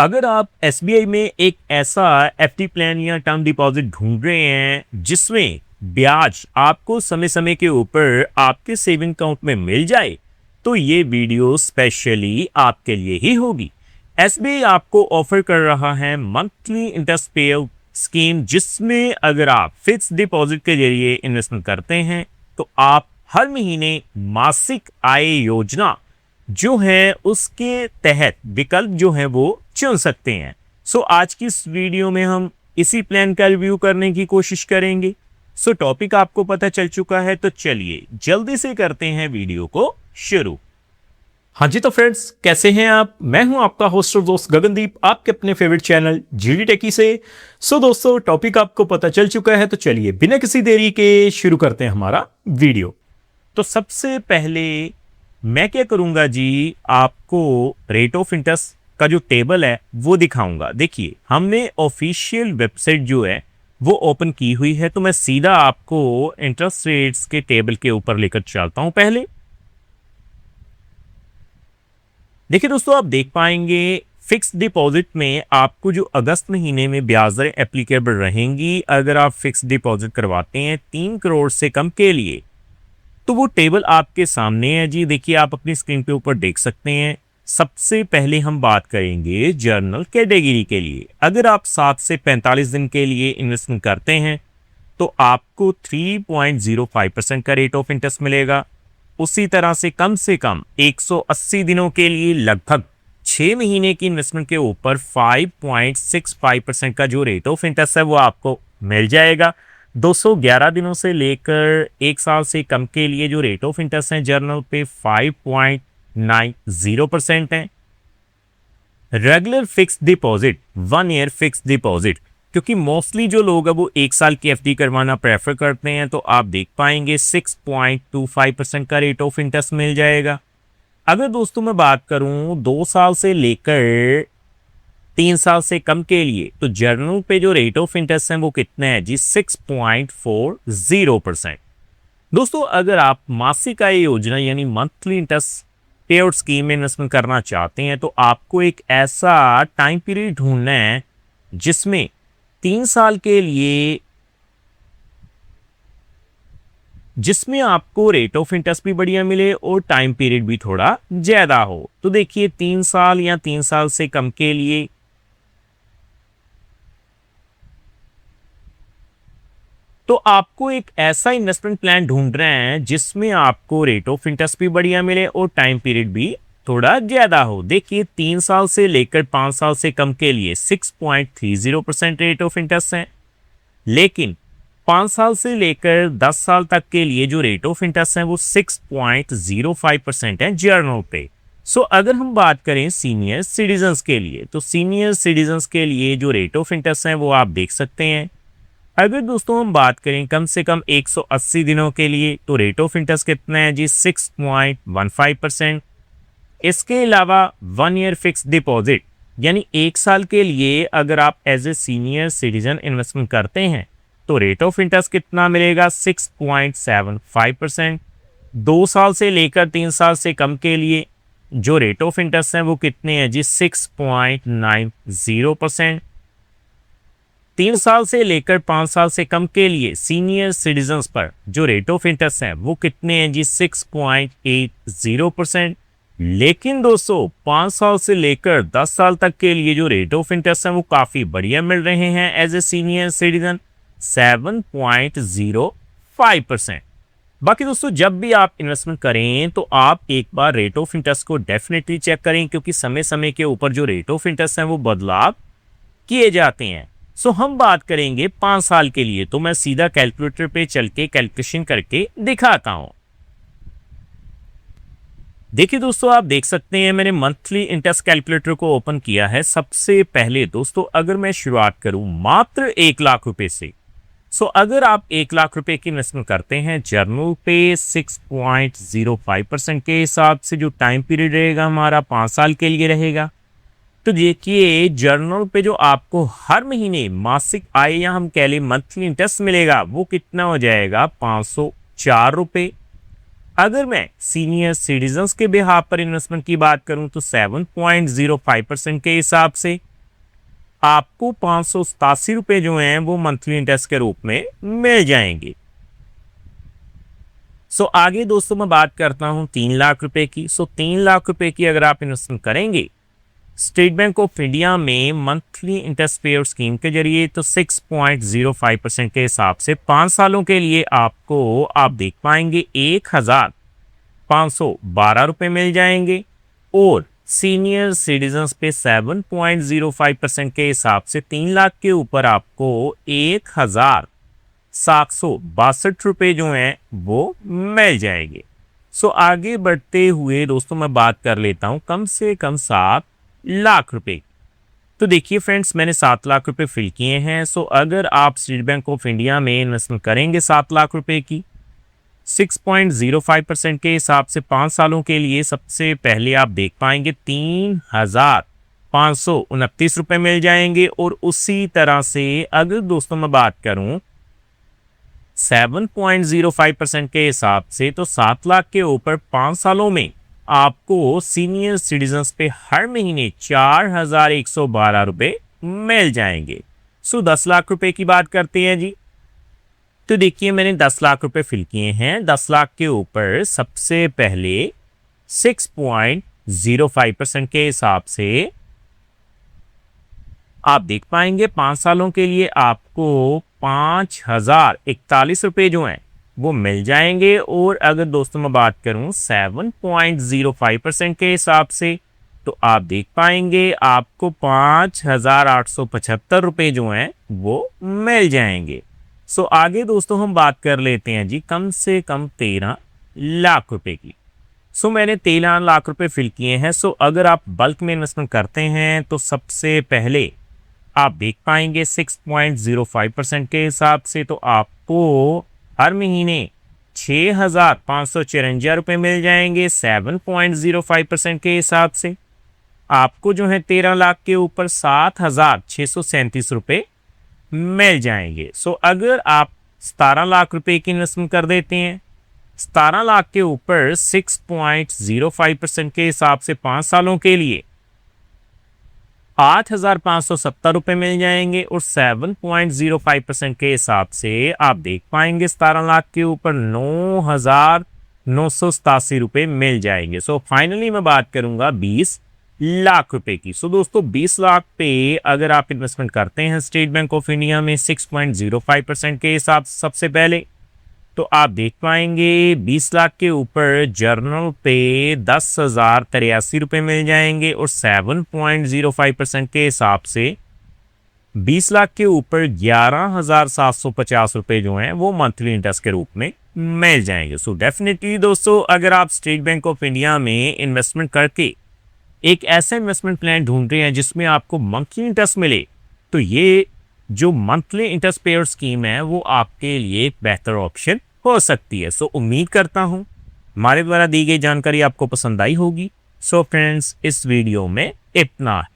अगर आप एसबीआई में एक ऐसा एफडी प्लान या टर्म डिपॉजिट ढूंढ रहे हैं जिसमें ब्याज आपको समय समय के ऊपर आपके सेविंग अकाउंट में मिल जाए, तो ये वीडियो स्पेशली आपके लिए ही होगी। एसबीआई आपको ऑफर कर रहा है मंथली इंटरेस्ट पे स्कीम, जिसमें अगर आप फिक्स डिपॉजिट के जरिए इन्वेस्टमेंट करते हैं तो आप हर महीने मासिक आय योजना जो है उसके तहत विकल्प जो है वो चुन सकते हैं। आज की इस वीडियो में हम इसी प्लान का रिव्यू करने की कोशिश करेंगे। टॉपिक आपको पता चल चुका है, तो चलिए जल्दी से करते हैं वीडियो को शुरू। हाँ जी, तो फ्रेंड्स कैसे हैं आप? मैं हूं आपका होस्ट और दोस्त गगनदीप, आपके अपने फेवरेट चैनल जीडी टेकी से। दोस्तों टॉपिक आपको पता चल चुका है, तो चलिए बिना किसी देरी के शुरू करते हैं हमारा वीडियो। तो सबसे पहले मैं क्या करूंगा जी, आपको रेट ऑफ इंटरेस्ट का जो टेबल है वो दिखाऊंगा। देखिए, हमने ऑफिशियल वेबसाइट जो है वो ओपन की हुई है, तो मैं सीधा आपको इंटरेस्ट रेट्स के टेबल के ऊपर लेकर चलता हूं। पहले देखिए दोस्तों, आप देख पाएंगे फिक्स डिपॉजिट में आपको जो अगस्त महीने में ब्याज दरें एप्लीकेबल रहेंगी अगर आप फिक्स डिपॉजिट करवाते हैं 3 करोड़ से कम के लिए, तो वो टेबल आपके सामने है जी। देखिए, आप अपनी स्क्रीन पे ऊपर देख सकते हैं। सबसे पहले हम बात करेंगे जर्नल कैटेगरी के लिए। अगर आप 7 से 45 दिन के लिए इन्वेस्टमेंट करते हैं तो आपको 3.05% का रेट ऑफ इंटरेस्ट मिलेगा। उसी तरह से कम 180 दिनों के लिए लगभग 6 महीने की इन्वेस्टमेंट के ऊपर 5.65% का जो रेट ऑफ इंटरेस्ट है वो आपको मिल जाएगा। 211 दिनों से लेकर 1 साल से कम के लिए जो रेट ऑफ इंटरेस्ट है जर्नल पे 5.90% है। Regular fix deposit, 1 year fix deposit, क्योंकि मोस्टली जो लोग है वो 1 साल की एफडी करवाना प्रेफर करते हैं, तो आप देख पाएंगे 6.25% का रेट ऑफ इंटरेस्ट मिल जाएगा। अगर दोस्तों मैं बात करूं 2 साल से लेकर 3 साल से कम के लिए, तो जर्नल पे जो रेट ऑफ इंटरेस्ट है वो कितना है जी, 6.40%। दोस्तों, अगर आप मासिक आय योजना यानी मंथली इंटरेस्ट पे आउट स्कीम में इन्वेस्टमेंट करना चाहते हैं, तो आपको एक ऐसा टाइम पीरियड ढूंढना है जिसमें 3 साल के लिए जिसमें आपको रेट ऑफ इंटरेस्ट भी बढ़िया मिले और टाइम पीरियड भी थोड़ा ज्यादा हो। तो देखिए, 3 साल या 3 साल से कम के लिए तो आपको एक ऐसा इन्वेस्टमेंट प्लान ढूंढ रहे हैं जिसमें आपको रेट ऑफ इंटरेस्ट भी बढ़िया मिले और टाइम पीरियड भी थोड़ा ज्यादा हो। देखिए, 3 साल से लेकर 5 साल से कम के लिए 6.30% रेट ऑफ इंटरेस्ट है, लेकिन 5 साल से लेकर 10 साल तक के लिए जो रेट ऑफ इंटरेस्ट है वो 6.05% है जर्नल पे। अगर हम बात करें सीनियर सिटीजन्स के लिए, तो सीनियर सिटीजन्स के लिए जो रेट ऑफ इंटरेस्ट है वो आप देख सकते हैं। अगर दोस्तों हम बात करें कम से कम 180 दिनों के लिए, तो रेट ऑफ इंटरेस्ट कितना है जी, 6.15%। इसके अलावा 1 ईयर फिक्स डिपॉजिट यानी 1 साल के लिए अगर आप as a senior citizen investment करते हैं तो रेट ऑफ इंटरेस्ट कितना मिलेगा, 6.75%। 2 साल से लेकर 3 साल से कम के लिए जो रेट ऑफ इंटरेस्ट है वो कितने हैं जी, 6.90%। 3 साल से लेकर 5 साल से कम के लिए सीनियर सिटीजन्स पर जो रेट ऑफ इंटरेस्ट है वो कितने हैं जी, 6.80%। लेकिन दोस्तों 5 साल से लेकर 10 साल तक के लिए जो रेट ऑफ इंटरेस्ट है वो काफी बढ़िया मिल रहे हैं एज ए सीनियर सिटीजन, 7.05%। बाकी दोस्तों, जब भी आप इन्वेस्टमेंट करें तो आप एक बार रेट ऑफ इंटरेस्ट को डेफिनेटली चेक करें, क्योंकि समय समय के ऊपर जो रेट ऑफ इंटरेस्ट है वो बदलाव किए जाते हैं। हम बात करेंगे 5 साल के लिए, तो मैं सीधा कैलकुलेटर पे चल के कैलकुलेशन करके दिखाता हूं। देखिए दोस्तों, आप देख सकते हैं मैंने मंथली इंटरेस्ट कैलकुलेटर को ओपन किया है। सबसे पहले दोस्तों अगर मैं शुरुआत करूं मात्र 1 लाख रुपए से, अगर आप 1 लाख रुपए की इन्वेस्टमेंट करते हैं जर्नल पे 6.05% के हिसाब से, जो टाइम पीरियड रहेगा हमारा 5 साल के लिए रहेगा, तो देखिए जर्नल पे जो आपको हर महीने मासिक आय या हम कह लें मंथली इंटरेस्ट मिलेगा वो कितना हो जाएगा, 504 रुपए। अगर मैं सीनियर सिटीजन्स के बिहाफ पर इन्वेस्टमेंट की बात करूं तो 7.05% के हिसाब से आपको 587 रुपए जो हैं वो मंथली इंटरेस्ट के रूप में मिल जाएंगे। आगे दोस्तों मैं बात करता हूं 3 लाख रुपए की। 3 लाख रुपए की अगर आप इन्वेस्टमेंट करेंगे स्टेट बैंक ऑफ इंडिया में मंथली इंटरेस्ट पेयर स्कीम के जरिए, तो 6.05% के हिसाब से 5 सालों के लिए आपको आप देख पाएंगे 1,512 रुपए मिल जाएंगे, और सीनियर सिटीजन्स पे 7.05% के हिसाब से 3 लाख के ऊपर आपको 1,762 रुपए जो हैं वो मिल जाएंगे। आगे बढ़ते हुए दोस्तों मैं बात कर लेता हूं कम से कम 7 लाख रुपए की। तो देखिए फ्रेंड्स, मैंने 7 लाख रुपए फिल किए हैं। अगर आप स्टेट बैंक ऑफ इंडिया में इन्वेस्टमेंट करेंगे 7 लाख रुपए की 6.05% के हिसाब से 5 सालों के लिए, सबसे पहले आप देख पाएंगे 3,529 रुपए मिल जाएंगे। और उसी तरह से अगर दोस्तों मैं बात करूं 7.05% के हिसाब से, तो 7 लाख के ऊपर 5 सालों में आपको सीनियर सिटीजन्स पे हर महीने 4,112 रुपए मिल जाएंगे। 10 लाख रुपए की बात करते हैं जी। तो देखिए मैंने 10 लाख रुपए फिल किए हैं। 10 लाख के ऊपर सबसे पहले 6.05% के हिसाब से आप देख पाएंगे 5 सालों के लिए आपको 5,041 रुपए जो हैं वो मिल जाएंगे। और अगर दोस्तों मैं बात करूं 7.05% के हिसाब से, तो आप देख पाएंगे आपको 5,875 रुपए जो हैं वो मिल जाएंगे। आगे दोस्तों हम बात कर लेते हैं जी कम से कम 13 लाख रुपए की। मैंने 13 लाख रुपए फिल किए हैं। अगर आप बल्क में इन्वेस्टमेंट करते हैं तो सबसे पहले आप देख पाएंगे 6.05% के हिसाब से, तो आपको हर महीने 6,554 रुपए मिल जाएंगे। 7.05% के हिसाब से आपको जो है 13 लाख के ऊपर 7,637 रुपए मिल जाएंगे। अगर आप 17 लाख रुपए की इन्वेस्टमेंट कर देते हैं 17 लाख के ऊपर 6.05% के हिसाब से 5 सालों के लिए 8,570 रुपए मिल जाएंगे। और 7.05% के हिसाब से आप देख पाएंगे 17 लाख के ऊपर 9,987 रुपए मिल जाएंगे। फाइनली मैं बात करूंगा 20 लाख रुपए की। दोस्तों 20 लाख पे अगर आप इन्वेस्टमेंट करते हैं स्टेट बैंक ऑफ इंडिया में 6.05% के हिसाब से सबसे पहले, तो आप देख पाएंगे 20 लाख के ऊपर जर्नल पे 10,083 रुपए मिल जाएंगे। और 7.05% के हिसाब से 20 लाख के ऊपर 11,750 रुपए जो हैं वो मंथली इंटरेस्ट के रूप में मिल जाएंगे। डेफिनेटली दोस्तों अगर आप स्टेट बैंक ऑफ इंडिया में इन्वेस्टमेंट करके एक ऐसा इन्वेस्टमेंट प्लान ढूंढ रहे हैं जिसमें आपको मंथली इंटरेस्ट मिले, तो ये जो मंथली इंटरेस्ट पेयर स्कीम है वो आपके लिए एक बेहतर ऑप्शन हो सकती है। उम्मीद करता हूं हमारे द्वारा दी गई जानकारी आपको पसंद आई होगी। फ्रेंड्स इस वीडियो में इतना है।